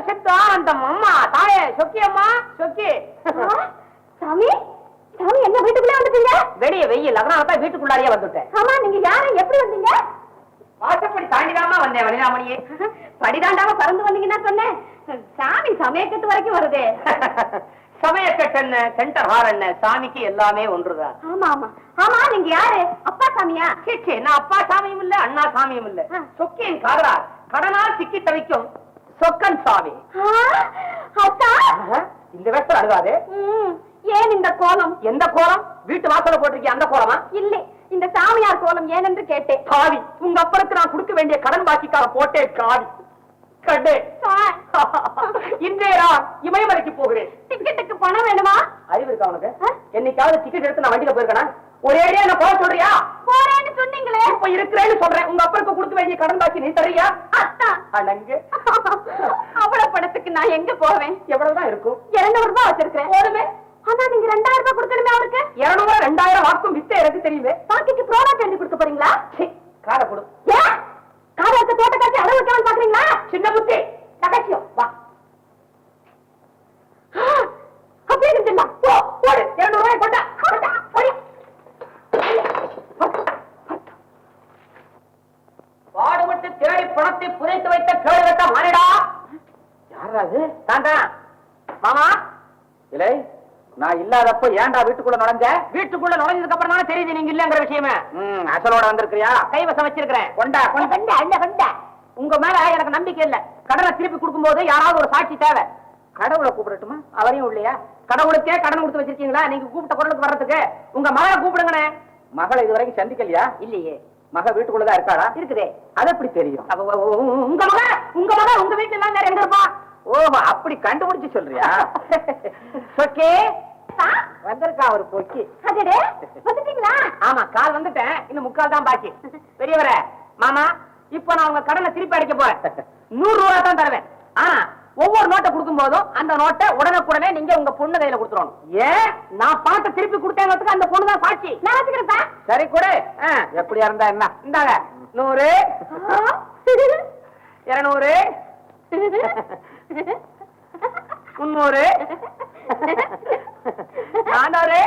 செத்தா அந்த அம்மா தாயே சொக்கி அம்மா சொக்கி. சாமி சாமி என்ன வீட்டுக்குள்ளே வந்துட்டீங்க? வெளியே வெயில் அதனாலதான் வீட்டுக்குள்ளாரியே வந்துட்டேன். ஆமா நீங்க யாரும் எப்படி வந்தீங்க? வாசப்படி தாண்டிதாமா வந்தேன் வனிதாமணியே. படிதாண்டாம பறந்து வந்தீங்கன்னா சொன்னேன். சாமி சமயக்கட்டு வரைக்கும் வருதே. சமயக்கட்டு என்ன சென்டர் ஹார் என்ன சாமிக்கு எல்லாமே ஒன்றுதான். ஆமா ஆமா ஆமா நீங்க யாரு? அப்பா சாமியா? சே நான் அப்பா சாமியும் இல்ல அண்ணா சாமியும் இல்ல. சொக்கியின் காதலா கடனால் சிக்கி தவிக்கும் சொக்கன் சாமி. இந்த வேஷம் அழுகாதே. ஏன் இந்த கோலம்? எந்த கோலம்? வீட்டு வாசல போட்டிருக்கீங்க அந்த கோலமா? இல்லை இந்த சாமியார் கோலம் ஏன் என்று கேட்டேன். காவி உங்க அப்பருக்கு நான் கொடுக்க வேண்டிய கடன் பாக்கிக்காக போட்டேன் காவி. கண்டே இன்றைய இமயமலைக்கு போகிறேன். டிக்கெட்டுக்கு பணம் வேணுமா? அறிவு இருக்கா உனக்கு? என்னைக்காவது டிக்கெட் எடுத்து நான் வண்டியில போயிருக்கேன். ஒரே என்ன போக சொல்றியா? போறேன்னு சொன்னீங்களே. இப்ப இருக்கிறேன்னு சொல்றேன். உங்க அப்பருக்கு கொடுக்க வேண்டிய கடன் பாக்கி நீ தரியா? அடங்கு. அவ்வளவு பணத்துக்கு நான் எங்க போவேன்? எவ்வளவுதான் இருக்கும்? 200 ரூபாய் வச்சிருக்கேன். போதுமே. ஆனா நீங்க 2000 ரூபாய் கொடுக்கணுமே அவருக்கு. 200 2000 வாக்கும் வித்த எனக்கு தெரியுமே. பாக்கிக்கு ப்ரோடக்ட் எழுதி கொடுக்க போறீங்களா? காரை கொடு. ஏன் காரை இருக்க தோட்ட காட்சி அளவு வைக்கலாம்னு பாக்குறீங்களா? சின்ன புத்தி நகைச்சியம் வா. அப்படியே இருந்துடலாம். ஓடு 200 ரூபாய் கொண்டா. பாடுபட்டு தேடி பணத்தை புதைத்து வைத்த கேடு வெட்ட மாறிடா. யாராவது? தாண்டா மாமா. இல்லை நான் இல்லாதப்ப ஏன்டா வீட்டுக்குள்ள நுழைஞ்ச? வீட்டுக்குள்ள நுழைஞ்சதுக்கு அப்புறம் தானே தெரியுது நீங்க இல்லங்கிற விஷயமே. அசலோட வந்திருக்கிறியா? கைவசம் வச்சிருக்கிறேன். கொண்டா கொண்டா அல்ல கொண்டா. உங்க மேல எனக்கு நம்பிக்கை இல்ல. கடனை திருப்பி கொடுக்கும் போது யாராவது ஒரு சாட்சி தேவை. கடவுளை கூப்பிடட்டுமா? அவரையும் இல்லையா? கடவுளுக்கே கடன் கொடுத்து வச்சிருக்கீங்களா? நீங்க கூப்பிட்ட குரலுக்கு வர்றதுக்கு உங்க மகளை கூப்பிடுங்கண்ணே. மகளை இதுவரைக்கும் சந்திக்கலையா? இல்லையே. மக வீட்டுக்குள்ளதான் இருக்காளா? இருக்குதே. அது எப்படி தெரியும்? உங்க மக உங்க வீட்டுல எல்லாம் வேற எங்க இருப்பா? ஓஹோ அப்படி கண்டுபிடிச்சு சொல்றியா? வந்திருக்கா ஒரு பொக்கி. வந்துட்டீங்களா? ஆமா கால் வந்துட்டேன். இன்னும் முக்கால் தான் பாக்கி. பெரியவரே மாமா இப்ப நான் உங்க கடனை திருப்பி அடிக்க போறேன். 100 ரூபாய் தான் தருவேன். ஆனா ஒவ்வொரு நோட்டை கொடுக்கும் போதும் அந்த நோட்டை உடனுக்குடனே நீங்க உங்க பொண்ணு கையில கொடுத்துடணும். ஏன் நான் பணத்தை திருப்பி கொடுத்தேங்கிறதுக்கு அந்த பொண்ணு தான் சாட்சி. நான் வச்சுக்கிறேன். சரி கூட எப்படியா இருந்தா என்ன? இந்தாங்க 100 200 300 400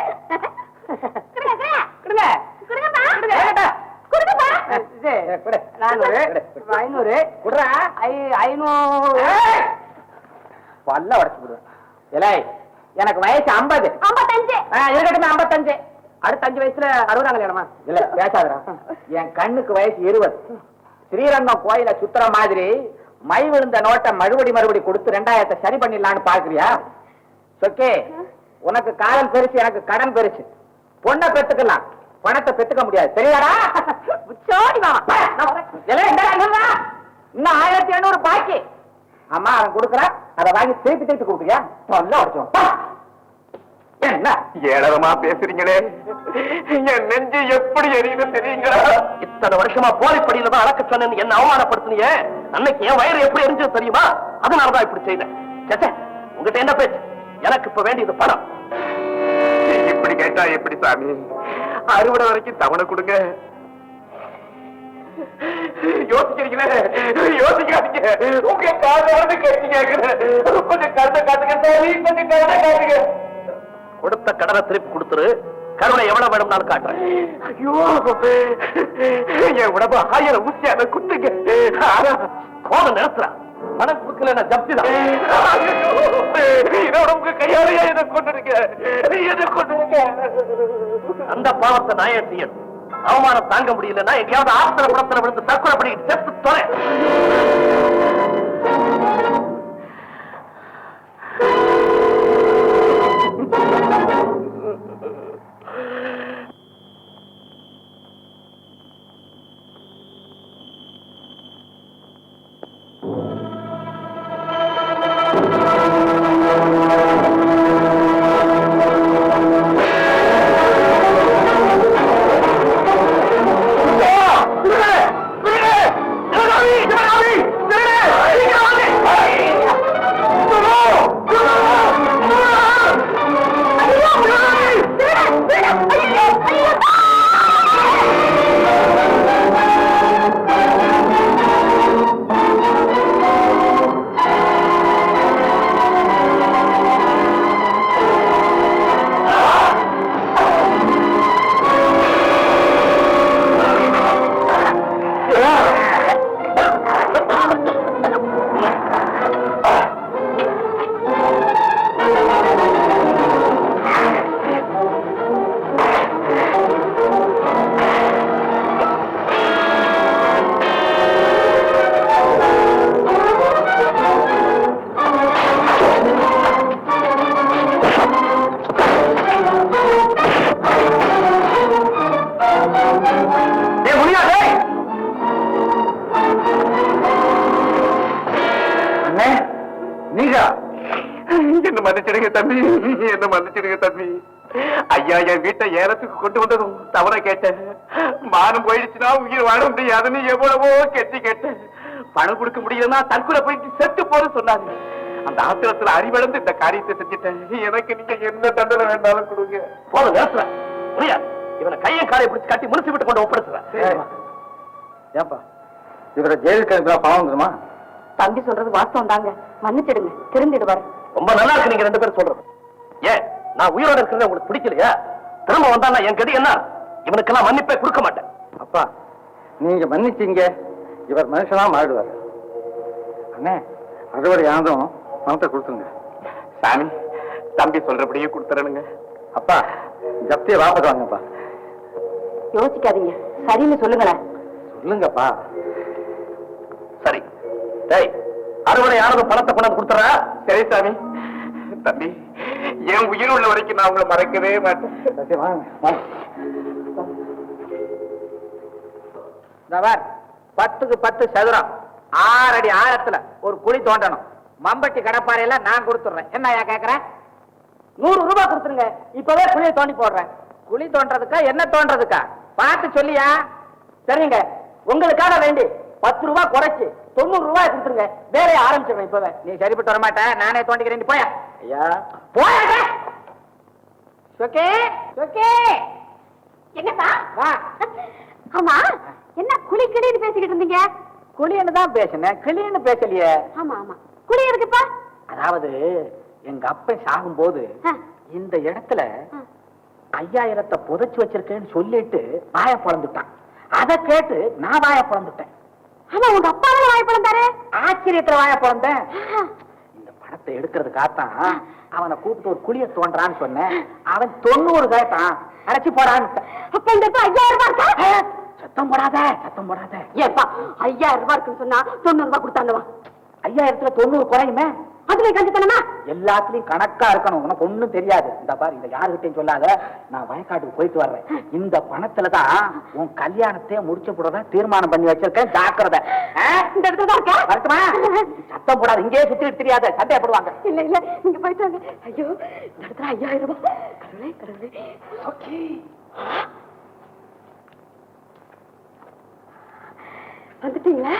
எனக்கு வயசு 50 இருக்கட்டும் 55 அடுத்த 5 வயசுல 60 கல்யாணமா? இல்ல பேசாதரா. என் கண்ணுக்கு வயசு 20. ஸ்ரீரங்கம் கோயில சுத்துற மாதிரி மை விழுந்த நோட்டை மறுபடி கொடுத்து 2000 சரி பண்ணிடலான்னு பாக்குறியா? சொக்கே உனக்கு காதல் பெருசு எனக்கு கடன் பெருசு. பொண்ணை பெத்துக்கலாம் பணத்தை பெத்துக்க முடியாது. சரியாடா? இன்னும் 1800 பாக்கி. அம்மா அவன் கொடுக்குறான் அதை வாங்கி திருப்பி கொடுக்குறியா? என்ன ஏழமா பேசுறீங்களே? என் நெஞ்சு எப்படி எரியுது தெரியுங்களா? இத்தனை வருஷமா போலிப்படியில தான் அடக்க சொன்னேன்னு என்ன அவமானப்படுத்தினிய அன்னைக்கு என் வயிறு எப்படி எரிஞ்சது தெரியுமா? அதனாலதான் இப்படி செய்தேன். உங்ககிட்ட என்ன பேச்சு? எனக்கு இப்ப வேண்டியது பணம். இப்படி கேட்டா எப்படி சாமி? அறுவடை வரைக்கும் தவணை கொடுங்க. யோசிக்கிறீங்களே? யோசிக்காதீங்க. உங்க காதல கேட்டு கேட்கிறேன். கொஞ்சம் கருத்தை காட்டுங்க சாமி, கொஞ்சம் கருத்தை காட்டுங்க. கொடுத்த கடனை திருப்பி கொடுத்துரு. கருணை எவ்வளவு வேணும்னாலும் காட்டுறேன். ஐயோ என் உடம்பு 1000 ஊசியான குத்துங்க. கோபம் நிறுத்துறா. பணம் கொடுக்கல ஜப்திதான். இதோட உங்க கையாலேயே எதை கொண்டுருங்க. அந்த பாவத்தை நான் ஏன் செய்யணும்? அவமானம் தாங்க முடியலன்னா எங்கேயாவது ஆத்திர குளத்துல விழுந்து தற்கொலை பண்ணிட்டு செத்து தொலை. நீங்க என்ன மன்னிச்சிடுங்க தம்பி, என்ன மன்னிச்சிடுங்க தம்பி. ஐயா என் வீட்டை ஏலத்துக்கு கொண்டு வந்ததும் தவற கேட்டேன். மானம் போயிடுச்சுன்னா உயிர் வாழ முடியாதுன்னு எவ்வளவோ கெட்டி கேட்டேன். பணம் கொடுக்க முடியலன்னா தற்கொலை போயிட்டு செத்து போற சொன்னாங்க. அந்த ஆத்திரத்துல அறிவளந்து இந்த காரியத்தை செஞ்சுட்டேன். எனக்கு நீங்க என்ன தண்டனை வேண்டாலும் கொடுங்க. போதும் நேரத்துல முடியாது. இவனை கையை காலை பிடிச்சு கட்டி முடிச்சு விட்டு கொண்டு ஒப்படைச்சுறேன். ஏப்பா இவரை ஜெயிலுக்கு அனுப்பினா பாவம் வந்துருமா? தம்பி சொல்றது வாஸ்தவம் தாங்க, மன்னிச்சிடுங்க, திருந்திடுவாரு. ரொம்ப நல்லா இருக்கு நீங்க ரெண்டு பேரும் சொல்றது. ஏன் நான் உயிரோட இருக்கிறது உங்களுக்கு பிடிக்கலையா? திரும்ப வந்தா என் கதி என்ன? இவனுக்கெல்லாம் மன்னிப்பே கொடுக்க மாட்டேன். அப்பா நீங்க மன்னிச்சீங்க, இவர் மனுஷனா மாறிடுவார். அண்ணே அறுவடை ஆனதும் பணத்தை கொடுத்துருங்க. சாமி தம்பி சொல்றபடியே கொடுத்துறனுங்க. அப்பா ஜப்தியை வாபஸ் வாங்கப்பா. யோசிக்காதீங்க, சரின்னு சொல்லுங்களேன். சொல்லுங்கப்பா. சரி டேய், அறுவடை ஆனதும் பணத்தை கொண்டாந்து கொடுத்துறா. சரி சாமி. தம்பி என் உயிர் உள்ள வரைக்கும் நான் உங்களை மறக்கவே மாட்டேன். சரி, வாங்க, வாங்க. இந்த பார், 10க்கு 10 சதுரம் 6 அடி ஆழத்துல ஒரு குழி தோண்டணும். மம்பட்டி கடப்பாறையில நான் கொடுத்துடுறேன். என்னையா கேக்குறேன்? 100 ரூபாய் கொடுத்துருங்க, இப்பவே குழியை தோண்டி போடுறேன். குழி தோன்றதுக்கா என்ன தோன்றதுக்கா பார்த்து சொல்லியா? சரிங்க, உங்களுக்காக வேண்டி 10 ரூபாய் குறைச்சு 90 ரூபாய் கொடுத்துருங்க. வேலையை ஆரம்பிச்சிடுறேன் இப்பவே. நீ சரிப்பட்டு வர மாட்டேன், நானே தோண்டிக்கிறேன். போயா ஐயா, போயா. Okay okay. என்னப்பா? வா. ஆமா, என்ன குழி கிளின்னு பேசிக்கிட்டு இருந்தீங்க? குழின்னு தான் பேசினேன், கிளின்னு பேசலையே. ஆமா ஆமா, குழி இருக்குப்பா. அதாவது எங்க அப்பா சாகும் போது இந்த இடத்துல 5000 புதைச்சு வச்சிருக்கேன்னு சொல்லிட்டு வாய பிறந்துட்டான். அதை கேட்டு நான் வாய பிறந்துட்டேன். ஆமா, உங்க அப்பாவும் வாய் பிறந்தாரு. ஆச்சரியத்துல வாய பிறந்தேன். இந்த பணத்தை எடுக்கிறதுக்காகத்தான் அவனை கூப்பிட்டு ஒரு குழிய தோன்றான்னு சொன்னேன். அவன் 90 கேட்டான், அடைச்சு போடான்னு. அப்ப இந்த 5000 ரூபாய் இருக்கா? சத்தம் போடாத, சத்தம் போடாத. ஏப்பா 5000 ரூபாய் இருக்குன்னு சொன்னா 90 ரூபாய் கொடுத்தாங்கவா? 5000த்துல 90 குறையுமே. அதுல கஞ்சித்தனமா? எல்லாத்துலயும் கணக்கா இருக்கணும். உனக்கு ஒண்ணும் தெரியாது. இந்த பாரு, இத யாருகிட்டையும் சொல்லாத. நான் வயக்காட்டுக்கு போயிட்டு வர்றேன். இந்த பணத்துலதான் உன் கல்யாணத்தையே முடிச்சு போடுறத தீர்மானம் பண்ணி வச்சிருக்கேன். ஜாக்கிரதை. இந்த இடத்துல தான் இருக்கா? வரட்டுமா? சத்தம் போடாது, இங்கேயே சுத்திட்டு தெரியாத, சண்டையப்படுவாங்க. இல்ல இல்ல, நீங்க போயிட்டு வாங்க. ஐயோ, இந்த இடத்துல 5000 ரூபாய். கடவுளே கடவுளே. ஓகே, வந்துட்டீங்களா?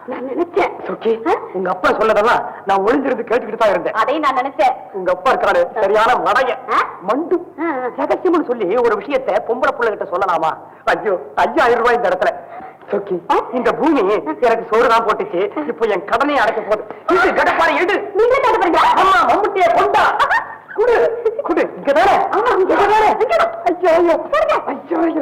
நான் நினைச்சேன். உங்க அப்பா சொல்லதெல்லாம் நான் ஒளிஞ்சிருந்து கேட்டுக்கிட்டு தான் இருந்தேன். அதையும் நான் நினைச்சேன். உங்க அப்பா இருக்காரு சரியான மடைய மண்டு. ரகசியம்னு சொல்லி ஒரு விஷயத்தை பொம்பளை புள்ள கிட்ட சொல்லலாமா? ஐயோ, 5000 ரூபாய் இந்த இடத்துல. சொக்கி, இந்த பூமி எனக்கு சோறுதான் போட்டுச்சு. இப்போ என் கடனையும் அடைக்க போகுது. கடப்பாறை எடு. நீங்களே தட்டு போறீங்களா? ஆமா, மம்முட்டிய கொண்டா குடு குடு. இங்கதானே? ஆமா, இங்கதானே. ஐயோ ஐயோ ஐயோ ஐயோ.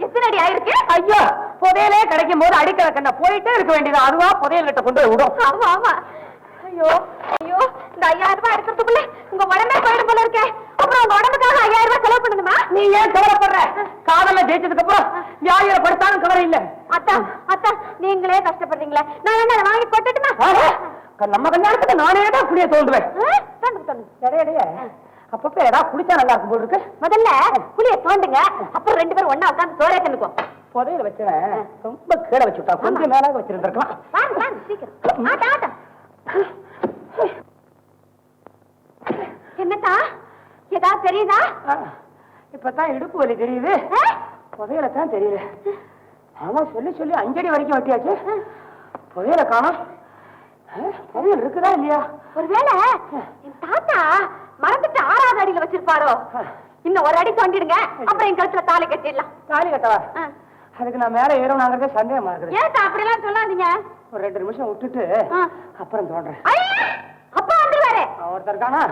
எத்தனை அடி ஆயிருக்கு? ஐயா, புதையலே கிடைக்கும் போது அடிக்கிற கண்ண போயிட்டே இருக்க வேண்டியது. அதுவா புதையல் கிட்ட கொண்டு போய் விடும். ஆமா ஆமா. ஐயோ ஐயோ, இந்த 5000 ரூபாய் எடுக்கிறதுக்குள்ள உங்க உடம்பே போயிடும் போல இருக்கே. அப்புறம் உங்க உடம்புக்காக 5000 ரூபாய் செலவு பண்ணணுமா? நீ ஏன் கவலைப்படுற? காதல ஜெயிச்சதுக்கு அப்புறம் வியாதியில படுத்தாலும் கவலை இல்ல. அத்தா அத்தா, நீங்களே கஷ்டப்படுறீங்களே, நான் என்ன அதை வாங்கி போட்டுட்டுமா? நம்ம கல்யாணத்துக்கு நானே தான் குடிய தோன்றுவேன். தோண்டுங்க. அப்பப்ப ஏதாவது குடிச்சா நல்லா இருக்கும் போல இருக்கு. முதல்ல புளிய தோண்டுங்க, அப்புறம் 2 பேரும் ஒண்ணா உட்கார்ந்து சோறே தின்னுக்கோ. புதையல வச்சவன் ரொம்ப கீழே வச்சுட்டா. கொஞ்சம் மேலாக வச்சிருந்திருக்கலாம். வாங்க வாங்க, சீக்கிரம். ஆட்டா ஆட்டா. என்னத்தா, ஏதாவது தெரியுதா? இப்பதான் இடுப்பு வலி தெரியுது, புதையல தான் தெரியல. ஆமா, சொல்லி சொல்லி 5 அடி வரைக்கும் வட்டியாச்சு. புதையல காணோம். புதையல் இருக்குதா இல்லையா? ஒருவேளை என் தாத்தா மறந்துட்டு 6வது அடியில வச்சிருப்பாரோ? இன்னும் ஒரு அடி தோண்டிடுங்க, அப்புறம் என் கழுத்துல தாலி கட்டிடலாம். தாலி கட்டவா? அதுக்கு நான் மேல ஏறணுங்கிறதே சந்தேகமா இருக்குது. ஏன் அப்படி எல்லாம் சொல்லாதீங்க. ஒரு 2 நிமிஷம் விட்டுட்டு அப்புறம் தோன்றேன். அப்பா வந்துருவாரு. ஒருத்தர் இருக்கானா?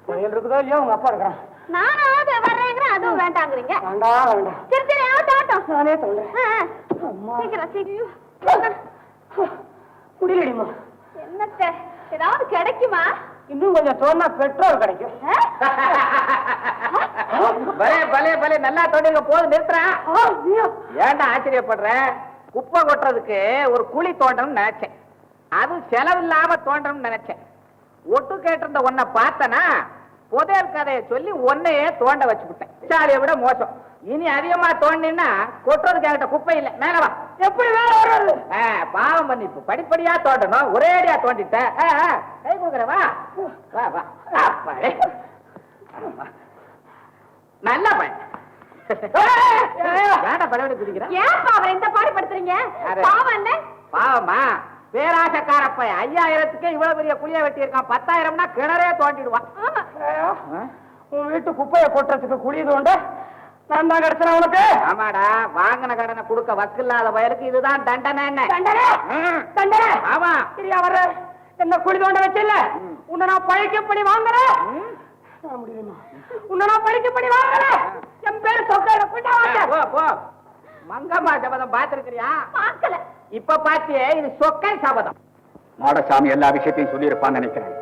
புதையல் இருக்குதோ இல்லையோ, உங்க அப்பா இருக்கிறான். நானாவது வர்றேங்கிறேன், அதுவும் வேண்டாங்கிறீங்க. வேண்டாம் வேண்டாம், சரி சரி, ஆட்டம் ஆட்டம். நானே தோன்றேன். சீக்கிரம் சீக்கிரம். முடியலடிமா. என்னத்த, ஏதாவது கிடைக்குமா? இன்னும் கொஞ்சம் தோணா பெட்ரோல் கிடைக்கும். பலே பலே பலே, நல்லா தோண்டிங்க. போதும், நிறுத்துறேன். ஏன்டா ஆச்சரியப்படுறேன்? குப்பை கொட்டுறதுக்கு ஒரு குழி தோண்டணும்னு நினைச்சேன். அது செலவில்லாம தோண்டணும்னு நினைச்சேன். ஒட்டு கேட்டிருந்த உன்னை பார்த்தனா புதையல் கதையை சொல்லி உன்னையே தோண்ட வச்சுக்கிட்டேன். சாலியை விட மோசம். இனி அதிகமா தோண்டினா கொட்டுறதுக்கு என்கிட்ட குப்பை இல்ல. மேல வா. எப்படி மேல வர்றது? பாவம் மன்னிப்பு. படிப்படியா தோண்டணும். ஒரேடியா தோண்டிட்ட. கை கொடுக்குற. வா வா வா. அப்பாடே. நல்ல பையன். ஏன்டா படவடி குதிக்கிறேன்? ஏன்பா அவரை இந்த பாடுபடுத்துறீங்க? பாவம் என்ன? பாவமா? பேராசக்கார பையன் 5000க்கு இவ்வளவு பெரிய குழிய வெட்டி இருக்கான். 10,000னா கிணறே தோண்டிடுவான். உன் வீட்டு குப்பையை கொட்டுறதுக்கு குழி தோண்ட நான் தான் கிடைச்சேன் உனக்கு. ஆமாடா, வாங்கின கடனை கொடுக்க வக்கில்லாத வயலுக்கு இதுதான் தண்டனை. என்ன தண்டனை? தண்டனை? ஆமா. சரியா வர்ற என்ன குழி தோண்ட வச்சில்ல, உன்னை நான் பழிக்கப்படி வாங்குறேன். உன்னை நான் பழிக்கப்படி வாங்குறேன். என் பேரு சொக்கர போ போ. மங்கம்மா சபதம் பாத்திருக்கிறியா? பார்க்கல. இப்ப பாத்தியே, இது சொக்கை சபதம். மாடசாமி எல்லா விஷயத்தையும் சொல்லி இருப்பான்னு நினைக்கிறேன்.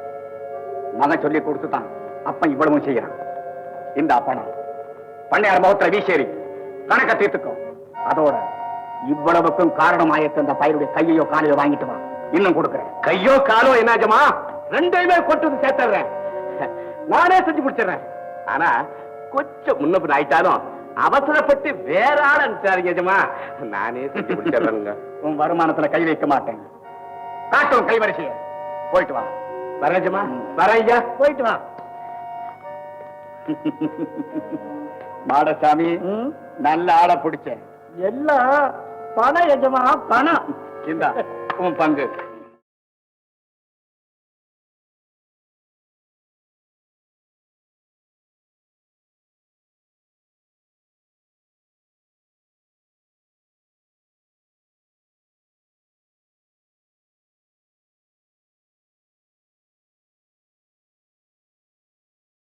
மகன் சொல்லி கொடுத்துட்டான், அப்ப இவ்வளவும் செய்யறான். இந்த பணம் பண்ணையார் முகத்துல வீசேரி கணக்க தீர்த்துக்கும். அதோட இவ்வளவுக்கும் காரணமாயிட்டு அந்த பையனுடைய கையோ காலையோ வாங்கிட்டு வா, இன்னும் கொடுக்குறேன். கையோ காலோ என்னாஜமா ரெண்டையுமே கொண்டு சேர்த்துறேன். நானே செஞ்சு முடிச்சிடறேன். ஆனா கொஞ்சம் முன்ன ஆயிட்டாலும் அவசரப்பட்டு வேற ஆள் அனுப்பிச்சாருமா, நானே செஞ்சு முடிச்சிடறேங்க. உன் வருமானத்துல கை வைக்க மாட்டேன். காட்டும் கைவரிசைய. போயிட்டு வா. வரேஜமா, வரேன் ஐயா. போயிட்டு வா. மாடசாமி, நல்ல ஆளை பிடிச்ச. எல்லாம் பணம் எஜமா, பணம். இந்த உன் பங்கு.